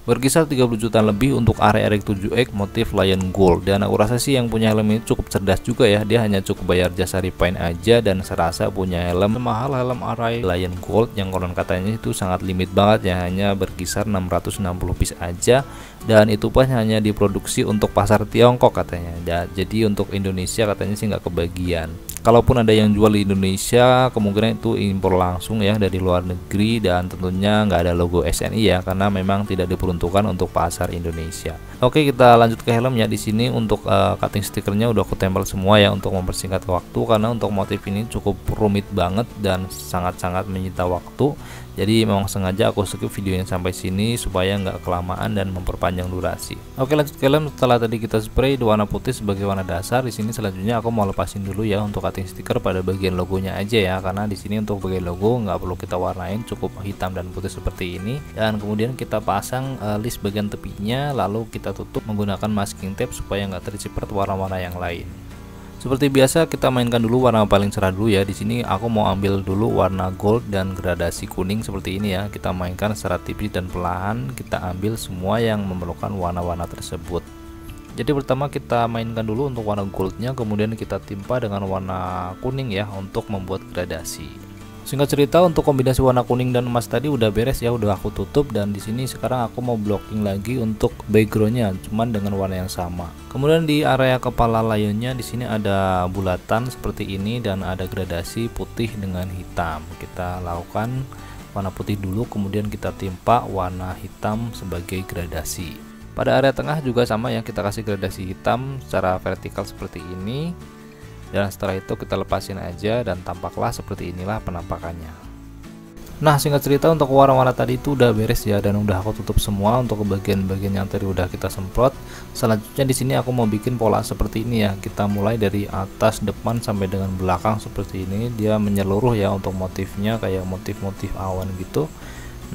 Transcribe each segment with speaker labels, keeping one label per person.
Speaker 1: berkisar 30 juta lebih untuk arai 7X motif lion gold. Dan aku rasa sih yang punya helm ini cukup cerdas juga ya, dia hanya cukup bayar jasa repaint aja dan serasa punya helm mahal, helm arai lion gold yang konon katanya itu sangat limit banget ya, hanya berkisar 660 piece aja, dan itu pun hanya diproduksi untuk pasar Tiongkok katanya ya, jadi untuk Indonesia katanya sih nggak kebagian. Kalaupun ada yang jual di Indonesia, kemungkinan itu impor langsung ya dari luar negeri, dan tentunya nggak ada logo SNI ya, karena memang tidak diperuntukkan untuk pasar Indonesia. Oke, kita lanjut ke helmnya. Di sini untuk cutting stikernya udah aku tempel semua ya untuk mempersingkat waktu, karena untuk motif ini cukup rumit banget dan sangat-sangat menyita waktu. Jadi memang sengaja aku skip videonya sampai sini supaya nggak kelamaan dan memperpanjang durasi. Oke, lanjut ke helm. Setelah tadi kita spray warna putih sebagai warna dasar, di sini selanjutnya aku mau lepasin dulu ya untuk cutting stiker pada bagian logonya aja ya, karena di sini untuk bagian logo nggak perlu kita warnain, cukup hitam dan putih seperti ini. Dan kemudian kita pasang list bagian tepinya, lalu kita tutup menggunakan masking tape supaya nggak terciprat warna-warna yang lain. Seperti biasa kita mainkan dulu warna paling cerah dulu ya. Di sini aku mau ambil dulu warna gold dan gradasi kuning seperti ini ya. Kita mainkan secara tipis dan perlahan, kita ambil semua yang memerlukan warna-warna tersebut. Jadi pertama kita mainkan dulu untuk warna goldnya, kemudian kita timpa dengan warna kuning ya untuk membuat gradasi. Singkat cerita, untuk kombinasi warna kuning dan emas tadi udah beres ya, udah aku tutup, dan di sini sekarang aku mau blocking lagi untuk backgroundnya, cuman dengan warna yang sama. Kemudian di area kepala lionnya di sini ada bulatan seperti ini dan ada gradasi putih dengan hitam. Kita lakukan warna putih dulu, kemudian kita timpa warna hitam sebagai gradasi. Pada area tengah juga sama ya, kita kasih gradasi hitam secara vertikal seperti ini. Dan setelah itu kita lepasin aja dan tampaklah seperti inilah penampakannya. Nah, singkat cerita untuk warna-warna tadi itu udah beres ya, dan udah aku tutup semua untuk bagian-bagian yang tadi udah kita semprot. Selanjutnya di sini aku mau bikin pola seperti ini ya. Kita mulai dari atas depan sampai dengan belakang seperti ini. Dia menyeluruh ya untuk motifnya, kayak motif-motif awan gitu.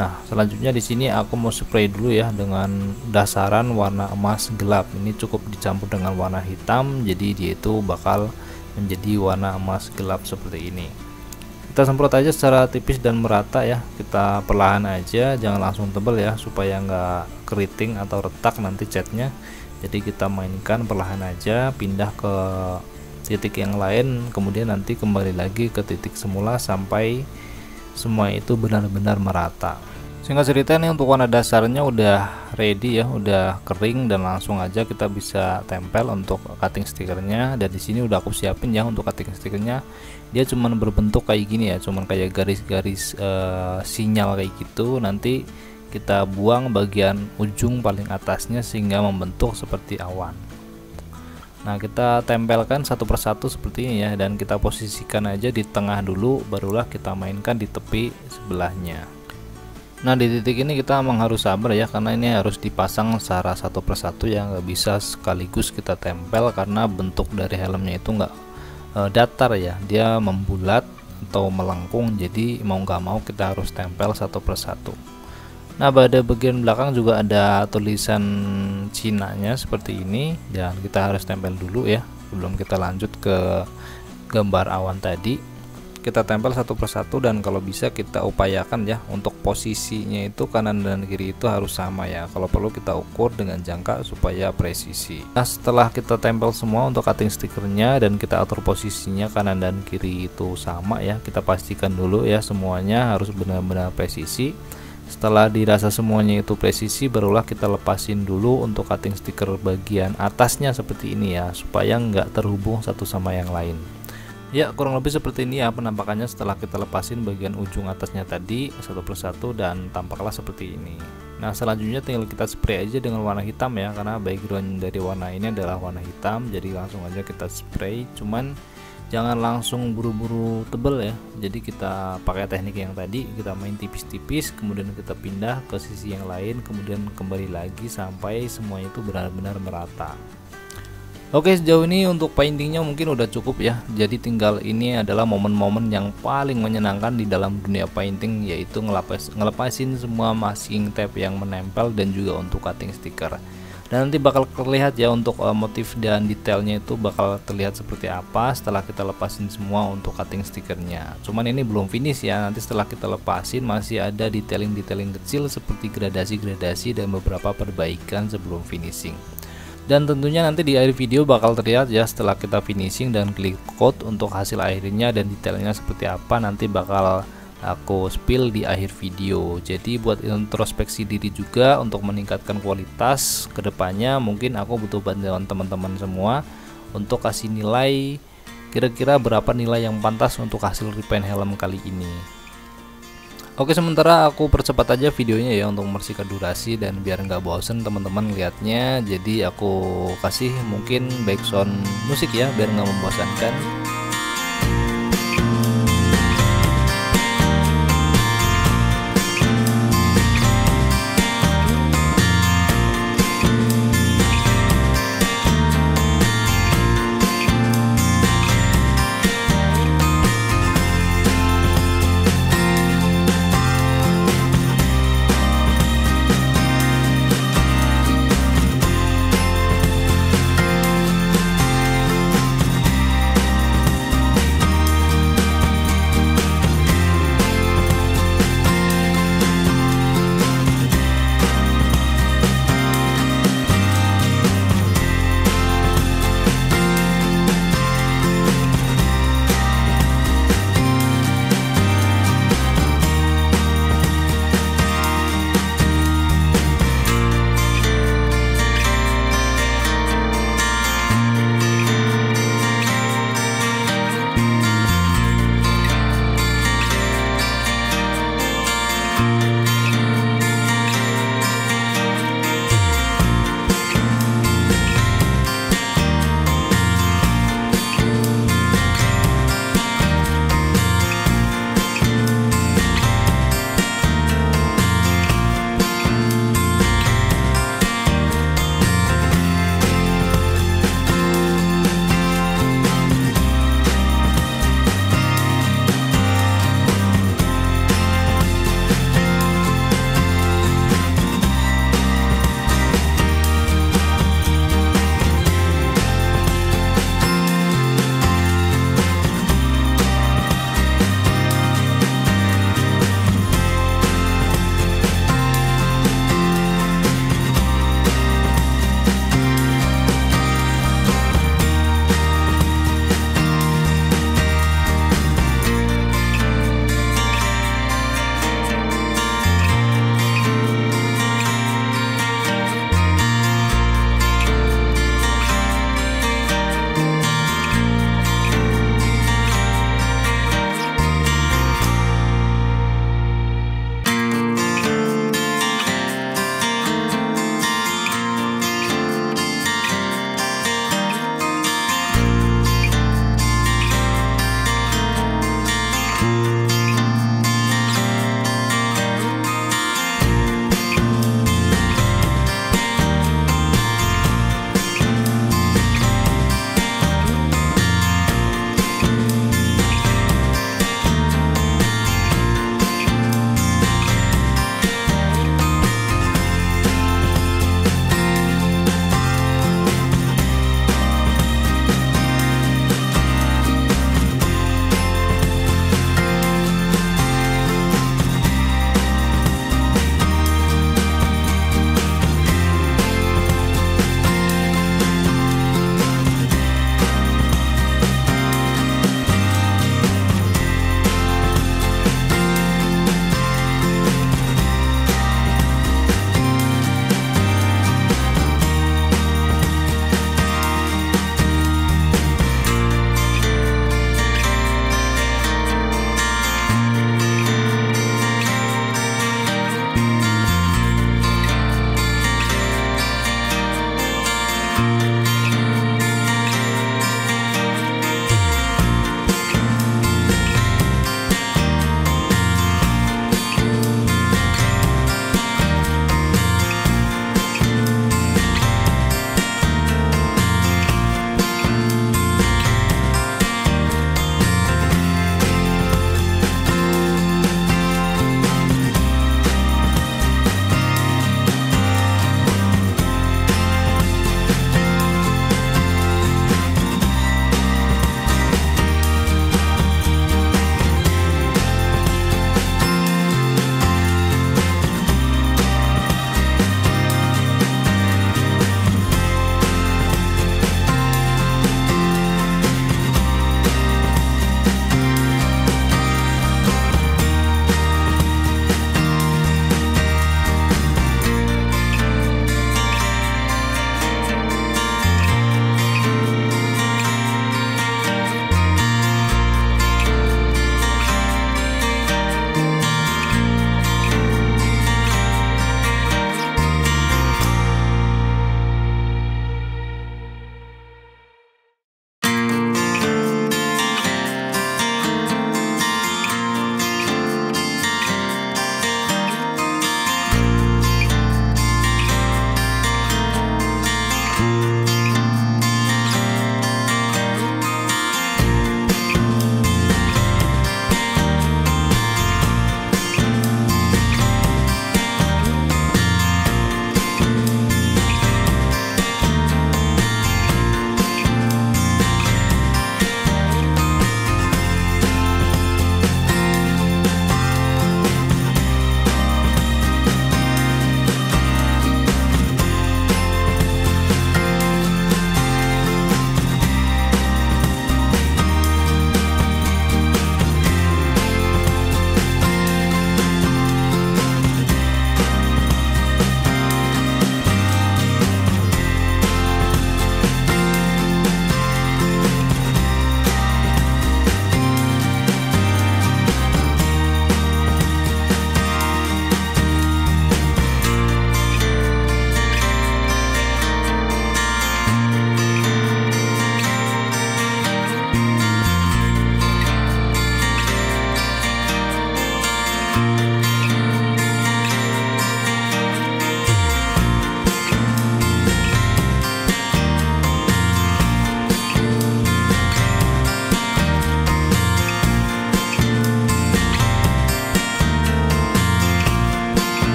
Speaker 1: Nah, selanjutnya di sini aku mau spray dulu ya dengan dasaran warna emas gelap. Ini cukup dicampur dengan warna hitam, jadi dia itu bakal menjadi warna emas gelap seperti ini. Kita semprot aja secara tipis dan merata ya, kita perlahan aja, jangan langsung tebal ya supaya nggak keriting atau retak nanti catnya. Jadi kita mainkan perlahan aja, pindah ke titik yang lain, kemudian nanti kembali lagi ke titik semula sampai semua itu benar-benar merata. Singkat cerita, nih untuk warna dasarnya udah ready ya, udah kering, dan langsung aja kita bisa tempel untuk cutting stikernya. Dan di sini udah aku siapin ya untuk cutting stikernya. Dia cuman berbentuk kayak gini ya, cuman kayak garis-garis sinyal kayak gitu. Nanti kita buang bagian ujung paling atasnya sehingga membentuk seperti awan. Nah, kita tempelkan satu persatu seperti ini ya, dan kita posisikan aja di tengah dulu, barulah kita mainkan di tepi sebelahnya. Nah, di titik ini kita memang harus sabar ya, karena ini harus dipasang secara satu persatu ya, nggak bisa sekaligus kita tempel karena bentuk dari helmnya itu nggak datar ya, dia membulat atau melengkung, jadi mau nggak mau kita harus tempel satu persatu. Nah, pada bagian belakang juga ada tulisan Cina-nya seperti ini, dan kita harus tempel dulu ya sebelum kita lanjut ke gambar awan tadi. Kita tempel satu persatu, dan kalau bisa kita upayakan ya untuk posisinya itu kanan dan kiri itu harus sama ya. Kalau perlu kita ukur dengan jangka supaya presisi. Nah, setelah kita tempel semua untuk cutting stikernya dan kita atur posisinya kanan dan kiri itu sama ya, kita pastikan dulu ya semuanya harus benar-benar presisi. Setelah dirasa semuanya itu presisi, barulah kita lepasin dulu untuk cutting stiker bagian atasnya seperti ini ya, supaya nggak terhubung satu sama yang lain. Ya, kurang lebih seperti ini ya penampakannya setelah kita lepasin bagian ujung atasnya tadi satu persatu, dan tampaklah seperti ini. Nah, selanjutnya tinggal kita spray aja dengan warna hitam ya, karena background dari warna ini adalah warna hitam, jadi langsung aja kita spray. Cuman jangan langsung buru-buru tebel ya, jadi kita pakai teknik yang tadi, kita main tipis-tipis, kemudian kita pindah ke sisi yang lain, kemudian kembali lagi sampai semua itu benar-benar merata. Oke, sejauh ini untuk paintingnya mungkin udah cukup ya. Jadi tinggal ini adalah momen-momen yang paling menyenangkan di dalam dunia painting, yaitu ngelepasin semua masking tape yang menempel dan juga untuk cutting stiker. Dan nanti bakal terlihat ya untuk motif dan detailnya itu bakal terlihat seperti apa setelah kita lepasin semua untuk cutting stikernya. Cuman ini belum finish ya, nanti setelah kita lepasin masih ada detailing-detailing kecil seperti gradasi-gradasi dan beberapa perbaikan sebelum finishing. Dan tentunya nanti di akhir video bakal terlihat ya setelah kita finishing dan klik code untuk hasil akhirnya dan detailnya seperti apa, nanti bakal aku spill di akhir video. Jadi buat introspeksi diri juga untuk meningkatkan kualitas kedepannya, mungkin aku butuh bantuan teman-teman semua untuk kasih nilai kira-kira berapa nilai yang pantas untuk hasil repaint helm kali ini. Oke, sementara aku percepat aja videonya ya untuk mempersingkat durasi dan biar nggak bosen teman-teman lihatnya. Jadi aku kasih mungkin background musik ya biar nggak membosankan.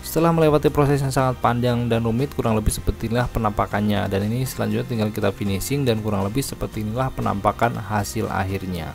Speaker 1: Setelah melewati proses yang sangat panjang dan rumit, kurang lebih seperti inilah penampakannya, dan ini selanjutnya tinggal kita finishing dan kurang lebih seperti inilah penampakan hasil akhirnya.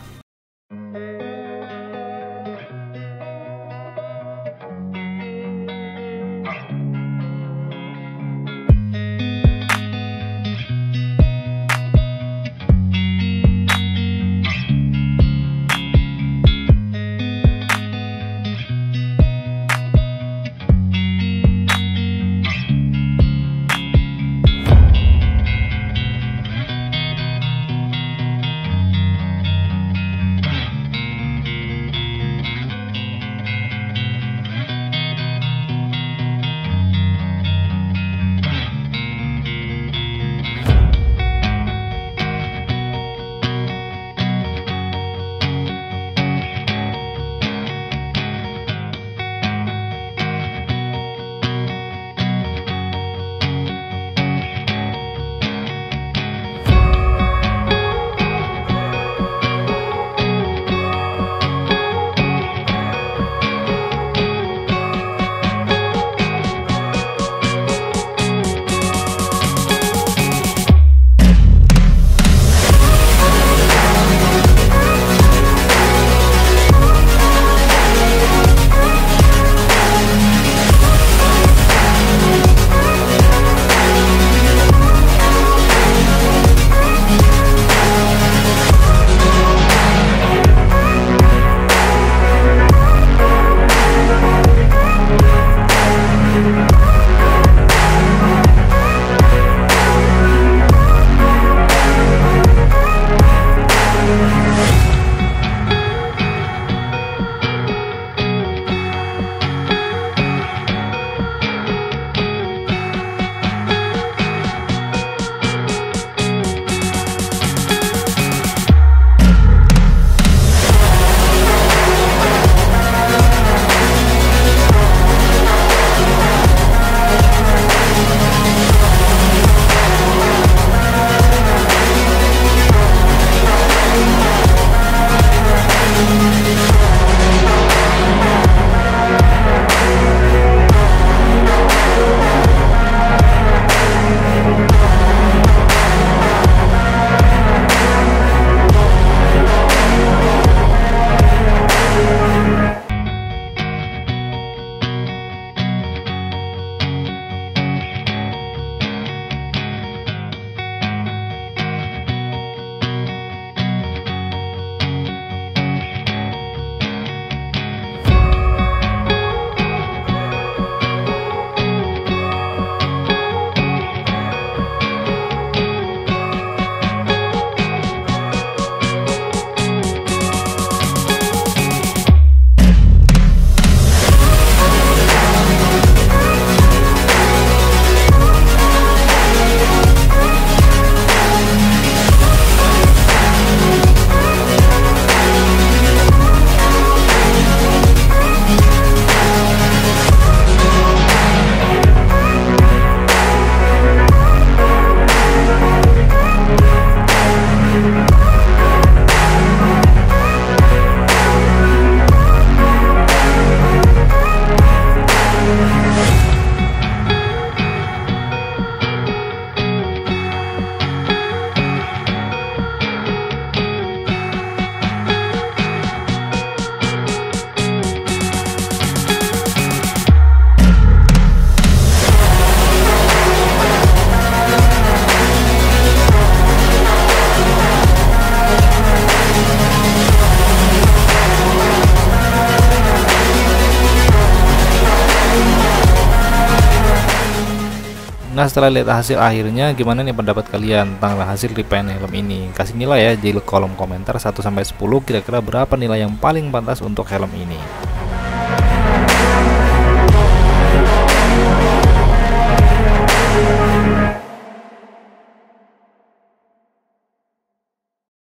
Speaker 1: Nah, setelah lihat hasil akhirnya, gimana nih pendapat kalian tentang hasil repaint helm ini? Kasih nilai ya di kolom komentar 1-10, kira-kira berapa nilai yang paling pantas untuk helm ini.